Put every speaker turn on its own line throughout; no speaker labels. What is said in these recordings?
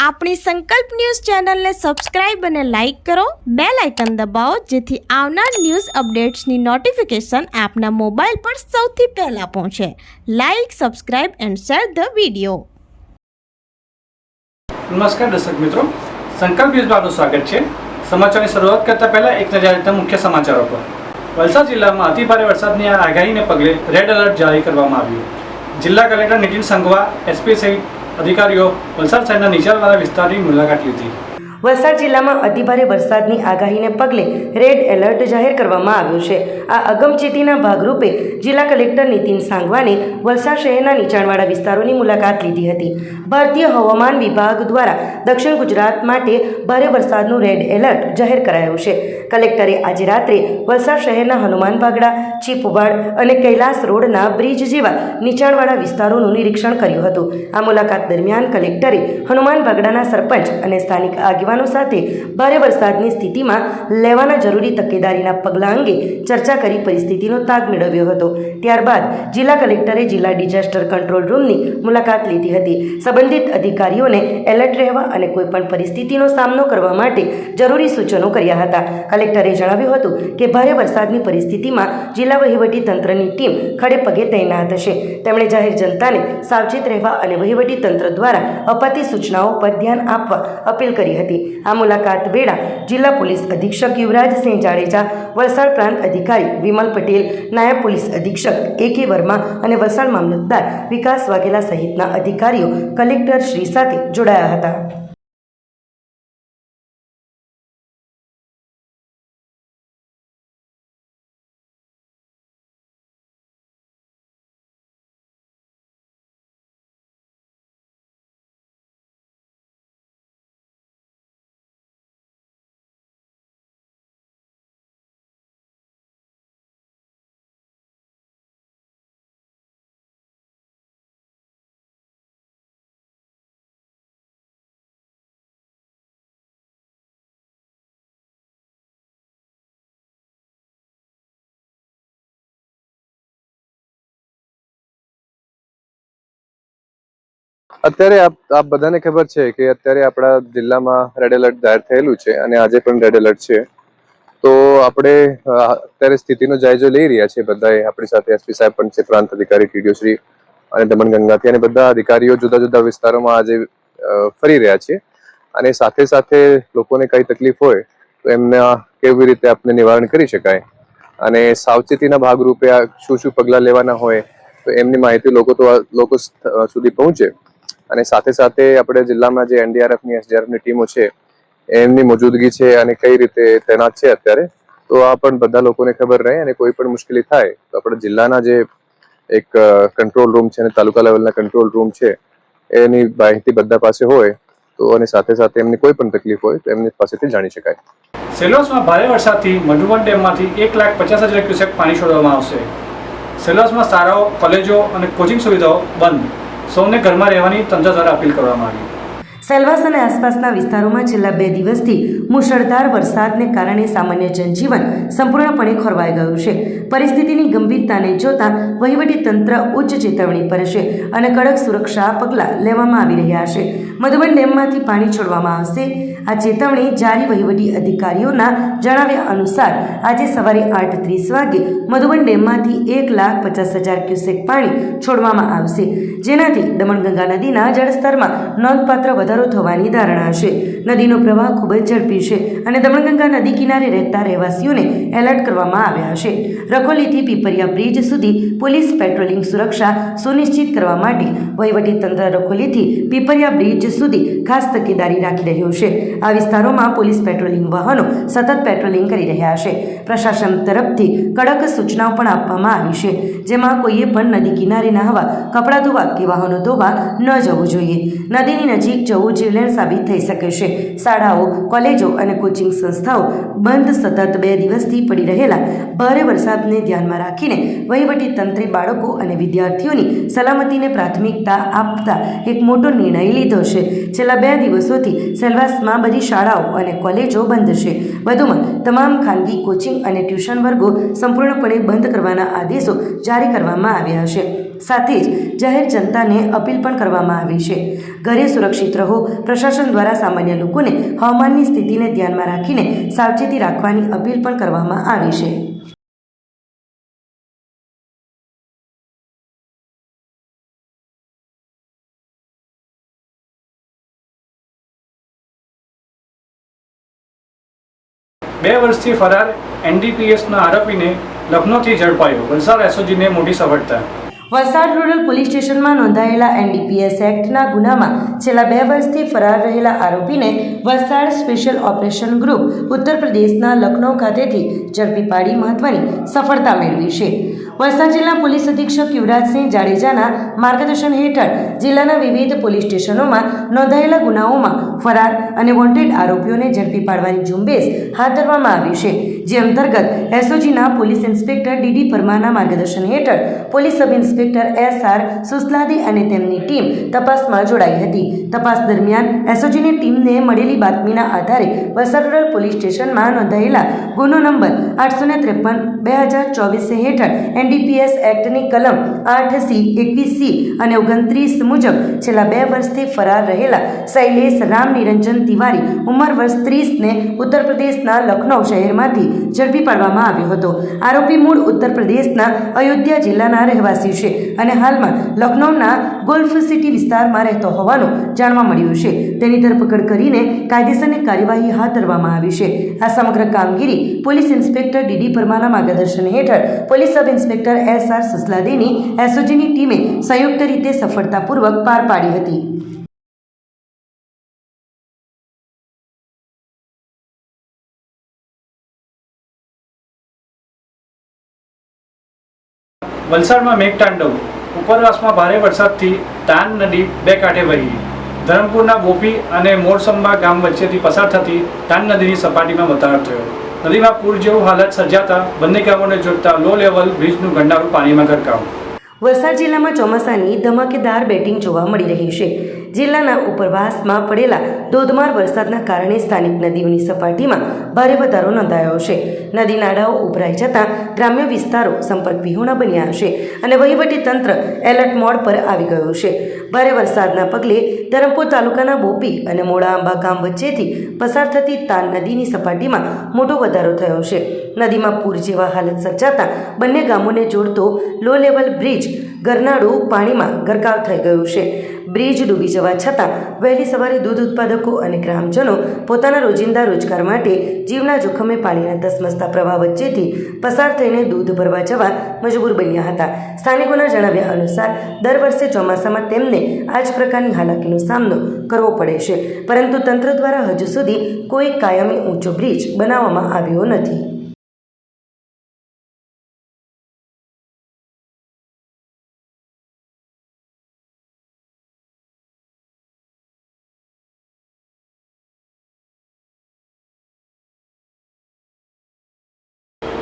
આપણી સંકલ્પ ન્યૂઝ ચેનલને સબસ્ક્રાઇબ અને લાઇક કરો, બેલ આઇકન દબાવો જેથી આવનાર ન્યૂઝ અપડેટ્સની નોટિફિકેશન આપના મોબાઈલ પર સૌથી પહેલા પહોંચે. Like, subscribe and share the video.
નમસ્કાર દર્શક મિત્રો, સંકલ્પ ન્યૂઝમાં આપનું સ્વાગત છે. સમાચારની શરૂઆત કરતા પહેલા એક નજર હતા મુખ્ય સમાચારો પર. વલસાડ જિલ્લામાં અતિભારે વરસાદની આગાહીને પગલે રેડ એલર્ટ જારી કરવામાં આવ્યું. જિલ્લા કલેક્ટર નીતિન સંઘવા, એસપી સહિત અધિકારીઓ વલસાડ શહેરના નીચાણવાળા વિસ્તારની મુલાકાત લીધી.
વલસાડ જિલ્લામાં અતિભારે વરસાદની આગાહીને પગલે રેડ એલર્ટ જાહેર કરવામાં આવ્યું છે. આ અગમચેતીના ભાગરૂપે જિલ્લા કલેક્ટર નીતિન સાંગવાને વલસાડ શહેરના નીચાણવાળા વિસ્તારોની મુલાકાત લીધી હતી. ભારતીય હવામાન વિભાગ દ્વારા દક્ષિણ ગુજરાત માટે ભારે વરસાદનું રેડ એલર્ટ જાહેર કરાયું છે. કલેક્ટરે આજે રાત્રે વલસાડ શહેરના હનુમાન બાગડા, ચીપવાડ અને કૈલાસ રોડના બ્રિજ જેવા નીચાણવાળા વિસ્તારોનું નિરીક્ષણ કર્યું હતું. આ મુલાકાત દરમિયાન કલેક્ટરે હનુમાન બાગડાના સરપંચ અને સ્થાનિક આગેવાનો સાથે ભારે વરસાદની સ્થિતિમાં લેવાના જરૂરી તકેદારીના પગલાં અંગે ચર્ચા કરી પરિસ્થિતિનો તાગ મેળવ્યો હતો. ત્યારબાદ જિલ્લા કલેક્ટરે જિલ્લા ડિઝાસ્ટર કંટ્રોલ રૂમની મુલાકાત લીધી હતી. સંબંધિત અધિકારીઓને એલર્ટ રહેવા અને કોઈપણ પરિસ્થિતિનો સામનો કરવા માટે જરૂરી સૂચનો કર્યા હતા. કલેક્ટરે જણાવ્યું હતું કે ભારે વરસાદની પરિસ્થિતિમાં જિલ્લા વહીવટી તંત્રની ટીમ ખડે પગે તૈનાત છે. તેમણે જાહેર જનતાને સાવચેત રહેવા અને વહીવટી તંત્ર દ્વારા અપાતી સૂચનાઓ પર ધ્યાન આપવા અપીલ કરી હતી. આ મુલાકાત વેળા જિલ્લા પોલીસ અધિક્ષક યુવરાજસિંહ જાડેજા, વલસાડ પ્રાંત અધિકારી વિમલ પટેલ, નાયબ પોલીસ અધિક્ષક AK વર્મા અને વલસાડ મામલતદાર વિકાસ વાઘેલા સહિતના અધિકારીઓ કલેક્ટર શ્રી સાથે જોડાયા હતા.
અત્યારે આપ બધાને ખબર છે કે અત્યારે આપણા જિલ્લામાં રેડ એલર્ટ જાહેર થયેલું છે અને આજે પણ રેડ એલર્ટ છે. તો આપણે અત્યારે સ્થિતિનો જાયજો લઈ રહ્યા છીએ. બધાએ આપણી સાથે એસપી સાહેબ પણ છે, પ્રાંત અધિકારી ટીડીઓ શ્રી અને દમણગંગાથી અને બધા અધિકારીઓ જુદા જુદા વિસ્તારોમાં આજે ફરી રહ્યા છે. અને સાથે સાથે લોકોને કઈ તકલીફ હોય તો એમને કેવી રીતે આપણે નિવારણ કરી શકાય અને સાવચેતીના ભાગરૂપે શું શું પગલાં લેવાના હોય તો એમની માહિતી લોકો સુધી પહોંચે. અને સાથે સાથે આપણે જિલ્લામાં જે NDRFની SDRFની ટીમો છે એમની મોજૂદગી છે અને કઈ રીતે તૈનાત છે અત્યારે, તો આ પણ બધા લોકોને ખબર રહે અને કોઈ પણ મુશ્કેલી થાય તો આપણે જિલ્લાના જે એક કંટ્રોલ રૂમ છે અને તાલુકા લેવલના કંટ્રોલ રૂમ છે એની માહિતી બધા પાસે હોય તો અને સાથે સાથે એમની કોઈ પણ તકલીફ હોય તો એમની પાસેથી જાણી શકાય.
સેલવાસમાં ભારે વરસાદથી મધુવન ડેમમાંથી 1,50,000 ક્યુસેક પાણી છોડવામાં આવશે. સેલવાસમાં શાળાઓ, કોલેજો અને કોચિંગ સુવિધાઓ બંધ. સૌને ઘરમાં રહેવાની તંત્ર દ્વારા અપીલ કરવામાં આવી.
સેલવાસ અને આસપાસના વિસ્તારોમાં છેલ્લા 2 દિવસથી મુશળધાર વરસાદને કારણે સામાન્ય જનજીવન સંપૂર્ણપણે ખોરવાઈ ગયું છે. પરિસ્થિતિની ગંભીરતાને જોતા વહીવટી તંત્ર ઉચ્ચ ચેતવણી પર છે અને કડક સુરક્ષા પગલાં લેવામાં આવી રહ્યા છે. મધુબન ડેમમાંથી પાણી છોડવામાં આવશે. આ ચેતવણી જારી વહીવટી અધિકારીઓના જણાવ્યા અનુસાર આજે સવારે 8:30 વાગે મધુબન ડેમમાંથી 1,50,000 ક્યુસેક પાણી છોડવામાં આવશે, જેનાથી દમણગંગા નદીના જળસ્તરમાં નોંધપાત્ર વધારો થવાની ધારણા છે. નદીનો પ્રવાહ ખૂબ જ ઝડપી છે અને દમણગંગા નદી કિનારે રહેતા રહેવાસીઓને એલર્ટ કરવામાં આવ્યા છે. રખોલીથી પીપરિયા બ્રિજ સુધી પોલીસ પેટ્રોલિંગ સુરક્ષા સુનિશ્ચિત કરવા માટે વહીવટી તંત્ર રખોલીથી પીપરિયા બ્રિજ સુધી ખાસ તકેદારી રાખી રહ્યું છે. આ વિસ્તારોમાં પોલીસ પેટ્રોલિંગ વાહનો સતત પેટ્રોલિંગ કરી રહ્યા છે. પ્રશાસન તરફથી કડક સૂચનાઓ પણ આપવામાં આવી છે, જેમાં કોઈએ પણ નદી કિનારે નહાવા, કપડાં ધોવા કે વાહનો ધોવા ન જવું જોઈએ. નદીની નજીક જવું જીવલેણ સાબિત થઈ શકે છે. શાળાઓ, કોલેજો અને કોચિંગ સંસ્થાઓ બંધ. સતત 2 દિવસથી પડી રહેલા ભારે વરસાદને ધ્યાનમાં રાખીને વહીવટી તંત્રે બાળકો અને વિદ્યાર્થીઓની સલામતીને પ્રાથમિકતા આપતા એક મોટો નિર્ણય લીધો છે. છે. છેલ્લા 2 દિવસોથી સેલવાસમાં બધી શાળાઓ અને કોલેજો બંધ છે. વધુમાં તમામ ખાનગી કોચિંગ અને ટ્યુશન વર્ગો સંપૂર્ણપણે બંધ કરવાના આદેશો જારી કરવામાં આવ્યા છે. સાથે જ જાહેર જનતાને અપીલ પણ કરવામાં આવી છે. ઘરે સુરક્ષિત રહો. પ્રશાસન દ્વારા સામાન્ય લોકોને હવામાનની સ્થિતિને ધ્યાનમાં રાખીને સાવચેતી રાખવાની અપીલ પણ કરવામાં આવી છે.
બે વર્ષથી ફરાર એનડીપીએસના આરોપીને લખનૌથી ઝડપાયો. વલસાડ એસઓજીને મોટી સફળતા.
વલસાડ રૂરલ પોલીસ સ્ટેશનમાં નોંધાયેલા એનડીપીએસ એક્ટના ગુનામાં છેલ્લા 2 વર્ષથી ફરાર રહેલા આરોપીને વલસાડ સ્પેશિયલ ઓપરેશન ગ્રુપ ઉત્તર પ્રદેશના લખનૌ ખાતેથી ઝડપી પાડી મહત્વની સફળતા મેળવી છે. વલસાડ જિલ્લા પોલીસ અધિક્ષક યુવરાજસિંહ જાડેજાના માર્ગદર્શન હેઠળ જિલ્લાના વિવિધ પોલીસ સ્ટેશનોમાં નોંધાયેલા ગુનાઓમાં ફરાર અને વોન્ટેડ આરોપીઓને ઝડપી પાડવાની ઝુંબેશ હાથ ધરવામાં આવી છે. જે અંતર્ગત એસઓજીના પોલીસ ઇન્સ્પેક્ટર ડીડી પરમારના માર્ગદર્શન હેઠળ પોલીસ સબ ઇન્સ્પેક્ટર SR સુસલાદી અને તેમની ટીમ તપાસમાં જોડાઈ હતી. તપાસ દરમિયાન એસઓજીની ટીમને મળેલી બાતમીના આધારે વલસાડ રૂરલ પોલીસ સ્ટેશનમાં નોંધાયેલા ગુનો નંબર 853/2024 હેઠળ એનડીપીએસ એક્ટની કલમ 8C, 21C અને 29 મુજબ છેલ્લા 2 વર્ષથી ફરાર રહેલા શૈલેષ રામ નિરંજન તિવારી ઉંમર વર્ષ 30ને ઉત્તર પ્રદેશના લખનૌ શહેરમાંથી ઝડપી પાડવામાં આવ્યો હતો. આરોપી મૂળ ઉત્તર પ્રદેશના અયોધ્યા જિલ્લાના રહેવાસી છે અને હાલમાં લખનૌના ગોલ્ફ સિટી વિસ્તારમાં રહેતો હોવાનું જાણવા મળ્યું છે. તેની ધરપકડ કરીને કાયદેસરની કાર્યવાહી હાથ ધરવામાં આવી છે. આ સમગ્ર કામગીરી પોલીસ ઇન્સ્પેક્ટર ડીડી પરમારના માર્ગદર્શન હેઠળ પોલીસ સબ ઇન્સ્પેક્ટર SR સુસલાદીની એસઓજીની ટીમે સંયુક્ત રીતે સફળતાપૂર્વક પાર પાડી હતી.
વલસાડમાં મેઘતાંડવ. ઉપરવાસમાં ભારે વરસાદથી તાન નદી 2 કાંઠે વહી. ધરમપુરના બોપી અને મોરસંબા ગામ વચ્ચેથી પસાર થતી તાન નદીની સપાટીમાં વધારો થયો. નદીમાં પૂર જેવું હાલત સર્જાતા બંને ગામોને જોડતા લો લેવલ બ્રિજનું ગંડારું પાણીમાં ગરકાવ.
વલસાડ જિલ્લામાં ચોમાસાની ધમાકેદાર બેટિંગ જોવા મળી રહી છે. જિલ્લાના ઉપરવાસમાં પડેલા ધોધમાર વરસાદના કારણે સ્થાનિક નદીઓની સપાટીમાં ભારે વધારો નોંધાયો છે. નદી નાળાઓ ઉભરાઈ જતાં ગ્રામ્ય વિસ્તારો સંપર્ક વિહોણા બન્યા છે અને વહીવટી તંત્ર એલર્ટ મોડ પર આવી ગયું છે. ભારે વરસાદના પગલે ધરમપુર તાલુકાના બોપી અને મોડા આંબા ગામ વચ્ચેથી પસાર થતી તાન નદીની સપાટીમાં મોટો વધારો થયો છે. નદીમાં પૂર જેવા હાલત સર્જાતા બંને ગામોને જોડતો લો લેવલ બ્રિજ ગરનાળું પાણીમાં ગરકાવ થઈ ગયું છે. બ્રિજ ડૂબી જવા છતાં વહેલી સવારે દૂધ ઉત્પાદકો અને ગ્રામજનો પોતાના રોજિંદા રોજગાર માટે જીવના જોખમે પાણીના ધસમસતા પ્રવાહ વચ્ચેથી પસાર થઈને દૂધ ભરવા જવા મજબૂર બન્યા હતા. સ્થાનિકોના જણાવ્યા અનુસાર દર વર્ષે ચોમાસામાં તેમને આ જ પ્રકારની હાલાકીનો સામનો કરવો પડે છે, પરંતુ તંત્ર દ્વારા હજુ સુધી કોઈ કાયમી ઊંચો બ્રિજ બનાવવામાં આવ્યો નથી.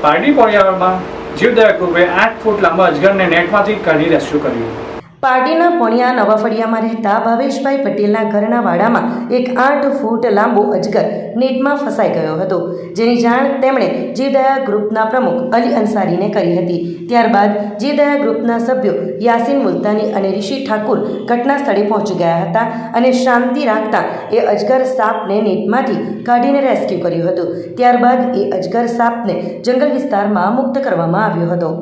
પારડી પોળિયારમાં જીવદયા ગ્રુપે 8 ફૂટ લાંબા અજગરને નેટમાંથી કાઢી રેસ્ક્યુ કર્યું.
પારડીના પોણિયા નવા ફળિયામાં રહેતા ભાવેશભાઈ પટેલના ઘરના વાડામાં એક 8 ફૂટ લાંબો અજગર નેટમાં ફસાઈ ગયો હતો, જેની જાણ તેમણે જીવદયા ગ્રુપના પ્રમુખ અલી અંસારીને કરી હતી. ત્યારબાદ જીવદયા ગ્રુપના સભ્યો યાસીન મુલતાની અને ઋષિ ઠાકુર ઘટના સ્થળે પહોંચી ગયા હતા અને શાંતિ રાખતા એ અજગર સાપને નેટમાંથી કાઢીને રેસ્ક્યુ કર્યું હતું. ત્યારબાદ એ અજગર સાપને જંગલ વિસ્તારમાં મુક્ત કરવામાં આવ્યો હતો.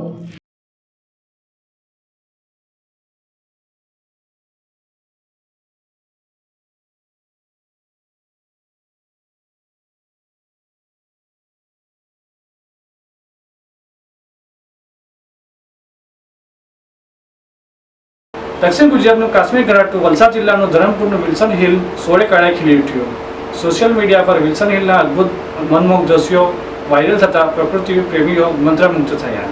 દક્ષિણ ગુજરાતનું કાશ્મીર ગણાતું વલસાડ જિલ્લાનું ધરમપુરનું વિલ્સન હિલ 16 કાળે ખીલી ઉઠ્યું. સોશિયલ મીડિયા પર વિલ્સન હિલના અદ્ભુત મનમોહક દ્રશ્યો વાયરલ થતા પ્રકૃતિ પ્રેમીઓ મંત્રમુગ્ધ થયા.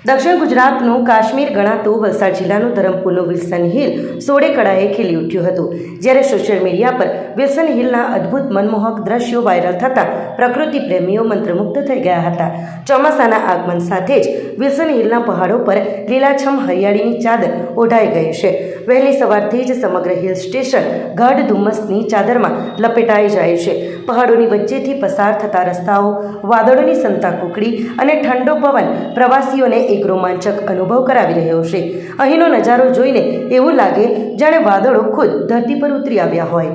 દક્ષિણ ગુજરાતનું કાશ્મીર ગણાતું વલસાડ જિલ્લાનું ધરમપુરનું વિલ્સન હિલ સોળે કળાએ ખીલી ઉઠ્યું હતું. જ્યારે સોશિયલ મીડિયા પર વિલ્સન હિલના અદ્ભુત મનમોહક દ્રશ્યો વાયરલ થતાં પ્રકૃતિ પ્રેમીઓ મંત્રમુગ્ધ થઈ ગયા હતા. ચોમાસાના આગમન સાથે જ વિલ્સન હિલના પહાડો પર લીલાછમ હરિયાળીની ચાદર ઓઢાઈ ગઈ છે. વહેલી સવારથી જ સમગ્ર હિલ સ્ટેશન ગાઢ ધુમ્મસની ચાદરમાં લપેટાઈ જાય છે. પહાડોની વચ્ચેથી પસાર થતા રસ્તાઓ, વાદળોની સંતા કુકડી અને ઠંડો પવન પ્રવાસીઓને એક રોમાંચક અનુભવ કરાવી રહ્યો છે. અહીંનો નજારો જોઈને એવું લાગે જાણે વાદળો ખુદ ધરતી પર ઉતરી આવ્યા હોય.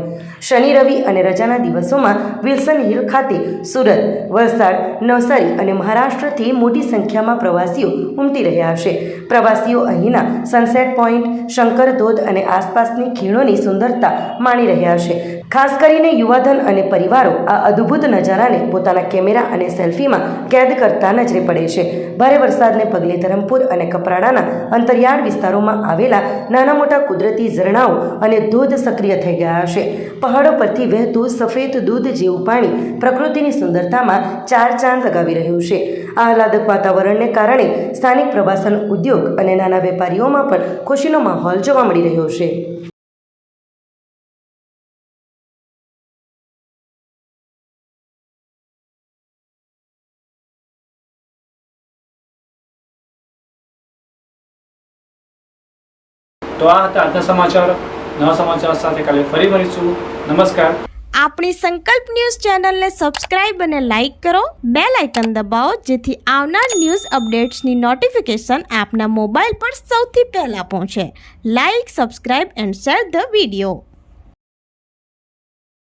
શનિ, રવિ અને રજાના દિવસોમાં વિલ્સન હિલ ખાતે સુરત, વલસાડ, નવસારી અને મહારાષ્ટ્રથી મોટી સંખ્યામાં પ્રવાસીઓ ઉમટી રહ્યા છે. પ્રવાસીઓ અહીંના સનસેટ પોઈન્ટ, શંકર ધોધ અને આસપાસની ખીણોની સુંદરતા માણી રહ્યા છે. ખાસ કરીને યુવાધન અને પરિવારો આ અદ્ભુત નજારાને પોતાના કેમેરા અને સેલ્ફીમાં કેદ કરતા નજરે પડે છે. ભારે વરસાદને પગલે ધરમપુર અને કપરાડાના અંતરિયાળ વિસ્તારોમાં આવેલા નાના મોટા કુદરતી ઝરણાઓ અને ધોધ સક્રિય થઈ ગયા છે. પહાડો પરથી વહેતું સફેદ દૂધ જેવું પાણી પ્રકૃતિની સુંદરતામાં ચાર ચાંદ લગાવી રહ્યું છે. આહલાદક વાતાવરણને કારણે સ્થાનિક પ્રવાસન ઉદ્યોગ અને નાના વેપારીઓમાં પણ ખુશીનો માહોલ જોવા મળી રહ્યો છે.
તો આ હતા આજના સમાચાર. નવા સમાચાર સાથે કાલે ફરી મળીશું. નમસ્કાર.
આપણી સંકલ્પ ન્યૂઝ ચેનલને સબસ્ક્રાઇબ અને લાઇક કરો. બેલ આઇકન દબાવો જેથી આવનાર ન્યૂઝ અપડેટ્સની નોટિફિકેશન આપના મોબાઈલ પર સૌથી પહેલા પહોંચે. Like, subscribe and share the video.